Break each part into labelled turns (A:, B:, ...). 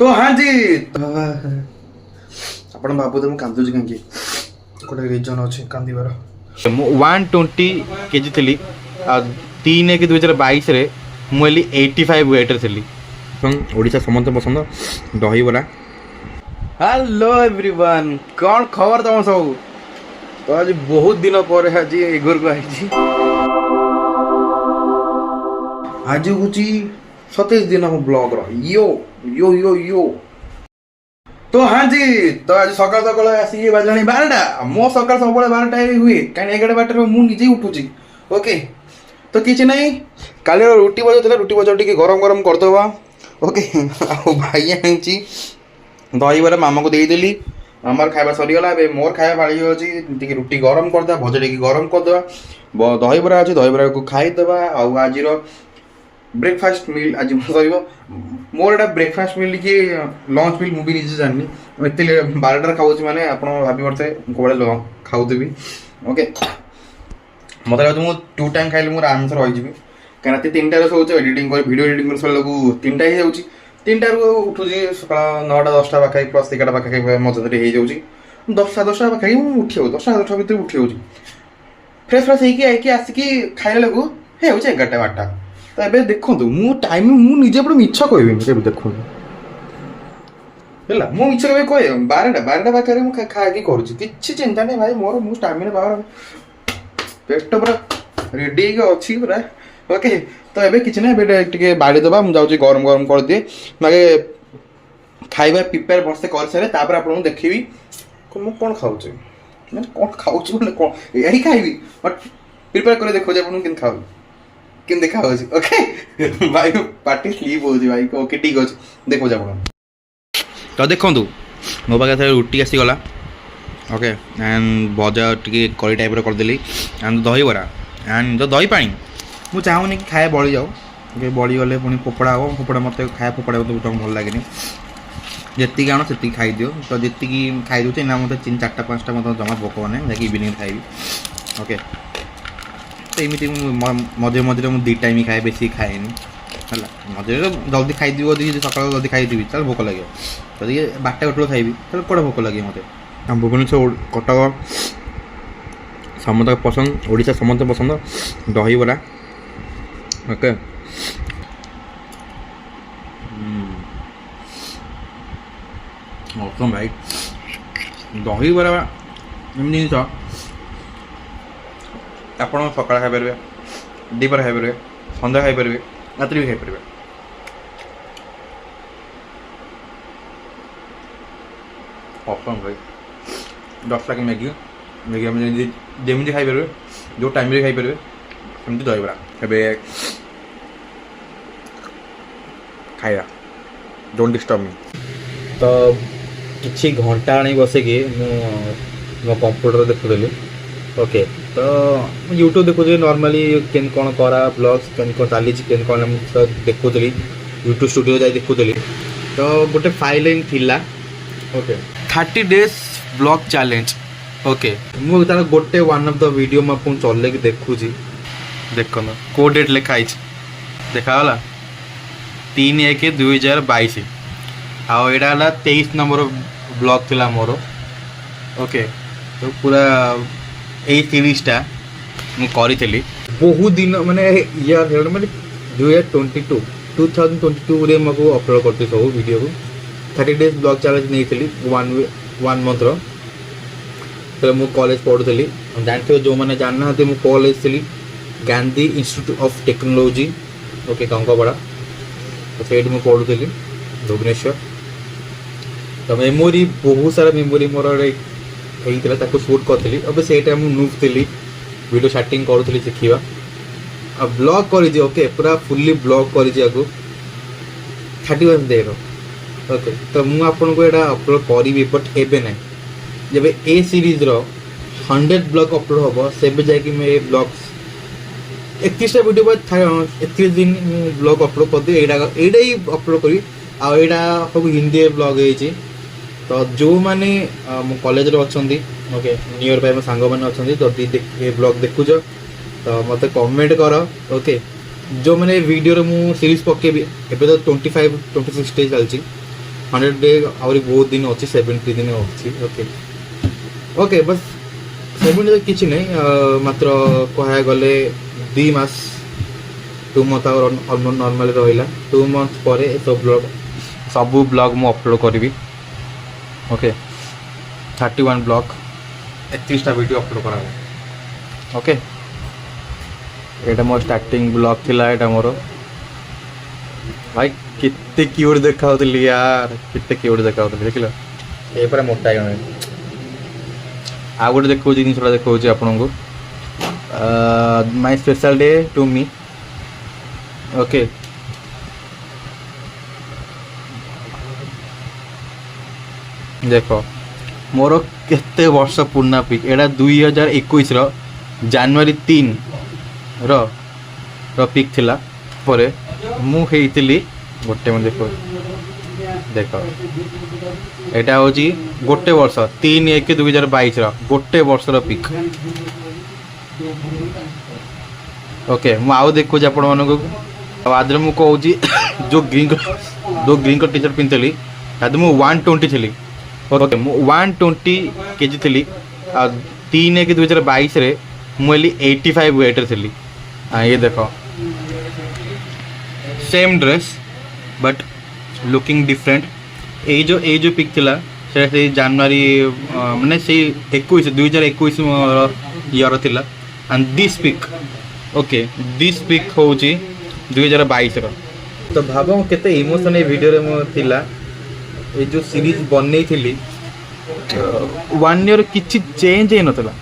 A: तो हाँ जी ଆପଣ ଭାବୁଥିବେ ମୁଁ କାନ୍ଦୁଛି କାହିଁକି ଗୋଟେ ରିଜନ ଅଛି କାନ୍ଦିବାର।
B: ମୁଁ 120 କେଜି ଥିଲି ଆଉ 3/1/2022 ମୁଁ ହେଲି 85 ୱେଟ୍ରେ ଥିଲି। ଓଡ଼ିଶା ସମସ୍ତ ପସନ୍ଦ ଦହିବରା। ହ୍ୟାଲୋ ଏଭ୍ରିୱାନ୍, କ'ଣ ଖବର ତମ ସବୁ? ତ ଆଜି ବହୁତ ଦିନ ପରେ ଆଜି ଏ ଘରକୁ ଆସିଛି।
A: ଆଜି ହେଉଛି 27 दिन हम ब्लॉग यो यो यो यो तो हाँ जी तो आज सकाल सकाल आसिक बाजलानी 12टा मो सकाल सब 12टा हुए कहीं 11 मुझे उठुची ओके। तो किसी ना काली रुटी बजा रुटी बजा टी गरम गरम करदे ओके। भाई आनी दहीबरा मामा को देदेली मामार खाଇବା सरीगला मोर खाଇବା बाड़ी अच्छी टी रुटी गरम करदे भजा टी गरम करदे दहीबरा अच्छे दहीबरा को खाईदे। आज ब्रेकफास्ट मिल आज मोर एटा ब्रेकफास्ट मिल कि लंच मिल मुझे निजे जानी एत 12टार खाऊँ मैंने आप भाभी पड़ते कौन खाऊदेवी ओके। मत लगे मुझे 2 टाइम खाइले मोर आरामसे रही कहीं रात 3टार सोच एडिटिंग कर भिडियो एडिटिंग कर सर 3टा ही जाऊँगी 3टार उठुची सका 9टा 10टा पाखाई प्लस 11टा पाखाई मजादारी हो जाऊँगी 10टा पाखाई उठी 10टा 10टा भितर उठी जाऊँगी फ्रेश फ्रेश होगी आसिकी खाइला लगू है 11टा 12टा। तो ये देखो मु टाइम मुझे पूरा मिछ कह देखो है मु मिछ कह 12टा पाखे खाई करुँच कि चिंता नहीं भाई मोर मु स्टामिना पावर पेट पूरा रेडी अच्छी पूरा ओके। तो ये किसी ना टे बाड़ी दबा मुझे गरम गरम कर दिए मागे खाଇବା प्रिपेयर भलसे कर सारे तापर आप देखी मुझे कौन खाऊँ मैंने कौन खाऊँ मैंने कौन यही खाइबी बट प्रिपेयर कर देखो कि खाऊ कि देखा ओके भाई पार्टी स्लीप हो भाई ओके ठीक अच्छे देखो आप
B: तो देखु मो पाखे रुटी आसीगला ओके एंड भजा T curry type करदेली and दहीबरा and जो दही पानी मुझे चाहूनी कि खाए बड़ी जाओ ओके बड़ी गले पुणी फोपड़ा हम फोपड़ा मत खाए फोपड़ा तो भल लगे जी आण से खाई दियो। तो जी खाई दूचे ना मतलब 3-4टा 5टा मतलब जमा भोक मैंने जैक इवनिंग खाइबी ओके। तो एमती मझे मझे मुझे 2 टाइम खाए बेसी खाएनि है मझे जल्दी खाईदी सकाल जल्दी खाईदेवी चल भोक लगे तो 12टा 1 खाइबी तो कौन भोक लगे मत भुवनेश्वर कटक समस्त पसंद ओडिशा समस्त पसंद दहीबरा ओके। औसम भाई दहीबरा एमती जिन आप सका खाईपर दीपर खाईपर सन्ध्या खाईपर रात्रि भी खाईपर औसम भाई 10टा की मैगी मैगी आम जमी खाईपर जो टाइम खाईपर सेमती दहीबरा ए खाଇବା डोंट डिस्टर्ब मी। तो किसी घंटा आनी बसिकी मो कंप्यूटर देखुली ओके। तो यूट्यूब देखुली नॉर्मली केन कौन करा ब्लॉग्स केन कौन चली केन कौन देखुली यूट्यूब स्टूडियो जाए देखुली। तो गोटे फाइल थिला okay 30 days blog challenge okay. मुझे तार गोटे वन ऑफ द वीडियो मुझे चल कि देखुची देख को डेट लिखाई देखागला 3/1/2022 आउ यहाँ 23 नंबर ब्लॉग थिला मोर ओके। तो पूरा यही सीरीजटा मुझे बहुत दिन माने ईयर मैंने 2022 रे मुझे अपलोड करती सब वीडियो को 30 days ब्लॉग चैलेंज नहीं थी 1 month तो मुझे कॉलेज पढ़ुली जानते जो मैंने जानना मुझे कॉलेज थी Gandhi institute of technology okay कंकपड़ा तो से मुझे पढ़ुली भुवनेश्वर। तो मेमोरी बहुत सारा मेमोरी मोर होता सुट करी अब से टाइम नूब थी वीडियो स्टार्टिंग करूँ शिखा अब ब्लॉग कर ओके पूरा फुल्ली ब्लॉग कर 31 day ओके। तो मुझे आपको यहाँ अपलोड करी बट एवं ना जब ए सीरीज 100 ब्लॉग अपलोड हम से जाकि मैं ब्लॉग्स 31टा वीडियो बाद 31 दिन ब्लॉग अपलोड कर दी यहाँ ही अपलोड करी आईटा सब हिंदी ब्लॉग है। तो जो मैंने मो कॉलेज अच्छा ओके नियर बाय मो सांग मैंने अच्छा जदि ब्लॉग देखुच तो मत कमेंट कर ओके। जो मैंने वीडियो मु सीरीज पकेबी एबे तो 25-26 डे चलती 100 डे आहरी बहुत दिन अच्छी 70 दिन अच्छी ओके ओके बस 70 किसी नहीं मात्र कह गले 2 मास 2 मंथ नॉर्मल रहा 2 मंथ पर सब ब्लॉग मु अपलोड करी ओके 31 ब्लॉग 31टा वीडियो अपलोड करा ओके एटा मोर स्टार्टिंग ब्लॉग थिला एटा मोर भाई कितने क्यूट देखा यार कितने क्यूट देखा देख लो ये पूरा मोटा गण आ गोटे देखा जिनसा देखा आपन को my special day to me okay देख मोर केते वर्ष पुराना पिक एटा 2021 जनवरी 3 रो पिक थिला परे मु हेइतिली गोटे मन देखो देख एटा होची गोटे वर्ष 3/1/2022 गोटे वर्षर पिक ओके मु आउ देखो आपण मन को आदर मु कहूची जो ग्रीन को टी-शर्ट पिनतली आद मु 120 थली ओके मु 120 केजी थली 3/1/2022 रे मु 85 वेट रे थली ये देखो same dress but looking different ये जो पिक थिला से जनवरी माने से 2021 ईयर थिला and this pic okay this pic होची 2022 रो तो भाबो केते इमोशन ए वीडियो रे मो थिला ये जो सीरीज बनने थी 1 ईयर किसी चेंज ही नतला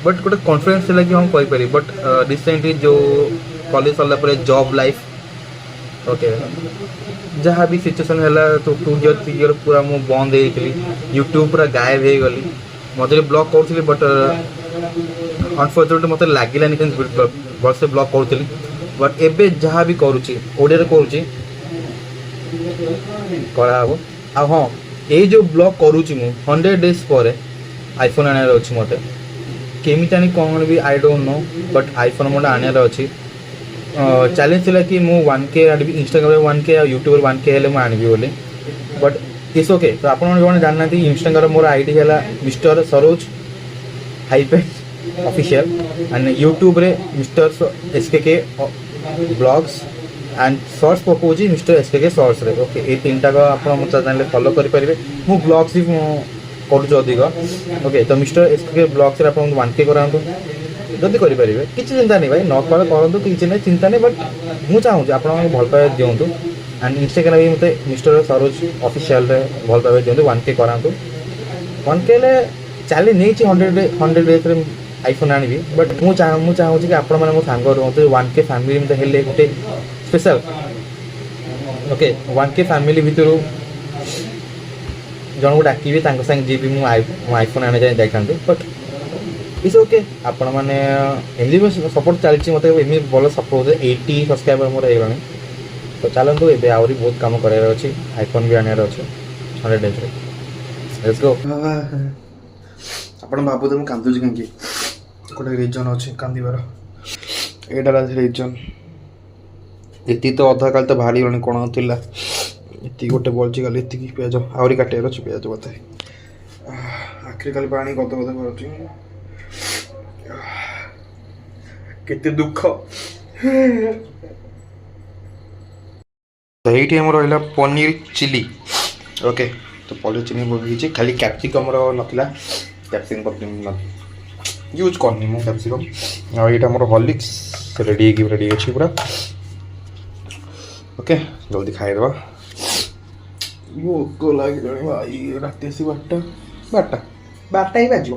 B: बट गोटे कॉन्फिडेंस थिला कि हम कहि पारी बट रिसेंटली जो कॉलेज सरला पर जॉब लाइफ ओके जहाँ भी सिचुएशन है तो 2 ईयर 3 ईयर पूरा मु बंद होती यूट्यूब पूरा गायब हो गली मझे ब्लॉग करी बट अनफॉर्चुनेटली मत लगे वर्ष ब्लॉग करी बट एबे जहाँ भी करुच्ची ओडिया करुच्ची कराब आ हाँ ये जो ब्लॉग करुच्ची मु 100 डेज पर आईफोन आनार अच्छी मत केमी आनी कौन भी I don't know but iPhone मोटे आनार अच्छी चैलेंज थिला कि मु 1K आनबी Instagram 1K YouTube 1K हेले मु आनबी बोली बट इट्स ओके तो आपण जो जानना इंस्टाग्राम मोर आईडी है मिस्टर सरोज हाइपेट ऑफिशियल एंड यूट्यूब रे mister SKK blogs and shorts पकोजी मिस्टर SKK शॉर्ट्स रे ओके ये 3टा को आपण मो चैनल फॉलो करि परिबे मु ब्लॉग्स ही करूँ अधिक ओके तो मिस्टर SKK ब्लॉग्स रे आपण 1K करांतु जल्दी करेंगे किसी चिंता नहीं भाई न कले करूँ किसी नहीं चिंता नहीं बट मुझे चाहूँगी आप भल पाइबा दिंतु एंड इंस्टाग्राम भी मत मिस्टर सरोज ऑफिशियल भल पाइबा दिंतु 1K करातु 1K चली नहीं 100 डेज आईफोन आनी बट मुझे चाहूँगी कि आपण मैंने मो सांग रुहतु 1K फैमिली मत हेल्ले गोटे स्पेशल ओके 1K फैमिली भितर जन को डाकि सागे जी भी आईफोन आने जाए जाता बट इट्स ओके आपण मैंने एमती सपोर्ट चलती मत एमती भल सपोर्ट 80 सब्सक्राइबर मोर हो तो चलतु ए आहरी बहुत कम करार अच्छी आईफोन भी आनार अच्छे 100 डेज लेट्स गो
A: ଆପଣ ଭାବୁଥିବେ ମୁଁ କାନ୍ଦୁଛି କାହିଁକି ଗୋଟେ ରିଜନ୍ ଅଛି କାନ୍ଦିବାର ଏଇଟା ରିଜନ୍ ଏତିକି ତ ଅଧା କାଲି ତ ବାହାରିଗଲାଣି କ'ଣ ଥିଲା ଏତିକି ଗୋଟେ ବଳିଛି କାଲି ଏତିକି ପିଆଜ ଆହୁରି କାଟିବାର ଅଛି ପିଆଜ ମୋତେ ଆଖିରେ ଖାଲି ପାଣି ଗଦ ଗଦ କରୁଛି କେତେ ଦୁଃଖ ତ ଏଇଠି ଆମର ରହିଲା ପନିର ଚିଲି ଓକେ ତ ପନିର ଚିଲି ପକେଇଛି ଖାଲି କ୍ୟାପ୍ସିକମ୍ର ନଥିଲା କ୍ୟାପ୍ସିକମ୍ यूज करनी मु कैप्सिकम और ये हॉर्लिक्स रेडी अच्छी पूरा ओके जल्दी खाईदे भोक लगे रात 12टा ही बाजो